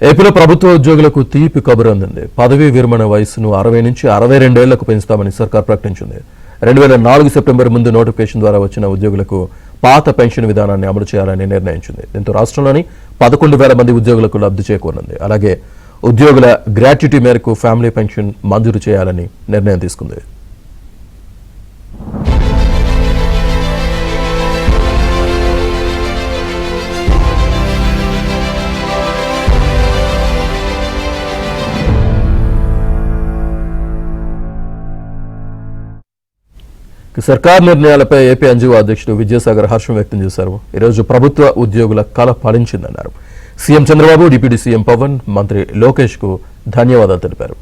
ఏపీలో ప్రభుత్వ ఉద్యోగులకు తీపి కబురు అందింది. పదవీ విరమణ వయసును 60 నుంచి 62 ఏళ్లకు పెంచుతామని సర్కార్ ప్రకటించింది. 2004 సెప్టెంబర్ ముందు నోటిఫికేషన్ ద్వారా వచ్చిన ఉద్యోగులకు పాత పెన్షన్ విధానాన్ని అమలు చేయాలని నిర్ణయించింది. దీంతో రాష్ట్రంలోని 11,000 మంది ఉద్యోగులకు లబ్ధి చేకూరనుంది. అలాగే ఉద్యోగుల గ్రాట్యుటీ మేరకు ఫ్యామిలీ పెన్షన్ మంజూరు చేయాలని నిర్ణయం తీసుకుంది. సర్కార్ నిర్ణయాలపై ఏపీ ఎన్జీఓ అధ్యక్షుడు విద్యాసాగర్ హర్షం వ్యక్తం చేశారు. ఈరోజు ప్రభుత్వ ఉద్యోగుల కల ఫలించిందన్నారు. CM Chandrababu, deputy CM Pawan, మంత్రి లోకేష్ కు ధన్యవాదాలు తెలిపారు.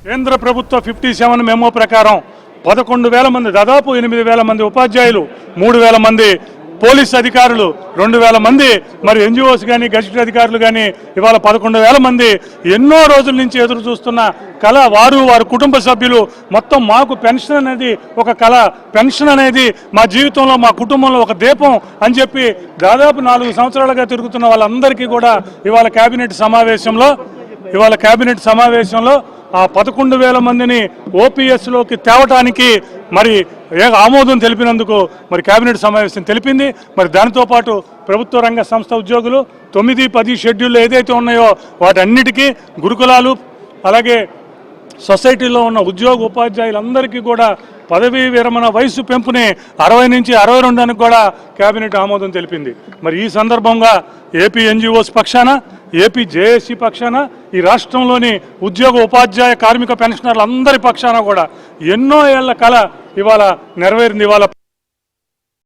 కేంద్ర ప్రభుత్వ 57 మెమో ప్రకారం 11,000 మంది, దాదాపు 8,000 మంది ఉపాధ్యాయులు, 3,000 మంది పోలీస్ అధికారులు, 2,000 మంది మరి ఎన్జిఓస్ కానీ గెజిటెడ్ అధికారులు కానీ ఇవాళ 11,000 మంది ఎన్నో రోజుల నుంచి ఎదురు చూస్తున్న కళ, వారి కుటుంబ సభ్యులు మొత్తం మాకు పెన్షన్ అనేది ఒక కళ, పెన్షన్ అనేది మా జీవితంలో మా కుటుంబంలో ఒక దీపం అని చెప్పి దాదాపు 4 సంవత్సరాలుగా తిరుగుతున్న వాళ్ళందరికీ కూడా ఇవాళ కేబినెట్ సమావేశంలో ఆ 11,000 మందిని ఓపీఎస్లోకి తేవటానికి మరి ఆమోదం తెలిపినందుకు మరి కేబినెట్ సమావేశం తెలిపింది. మరి దానితో పాటు ప్రభుత్వ రంగ సంస్థ ఉద్యోగులు 9, 10 షెడ్యూల్లో ఏదైతే ఉన్నాయో వాటన్నిటికీ గురుకులాలు, అలాగే సొసైటీలో ఉన్న ఉపాధ్యాయులందరికీ కూడా పదవీ విరమణ వయసు పెంపుని 60 నుంచి 62 కూడా కేబినెట్ ఆమోదం తెలిపింది. మరి ఈ సందర్భంగా ఏపీ ఎన్జిఓస్ పక్షాన, ఏపీ జేఏసీ పక్షాన, ఈ రాష్ట్రంలోని ఉపాధ్యాయ కార్మిక పెన్షనర్లు అందరి పక్షాన కూడా ఎన్నో ఏళ్ల కళ ఇవాళ నెరవేరింది. ఇవాళ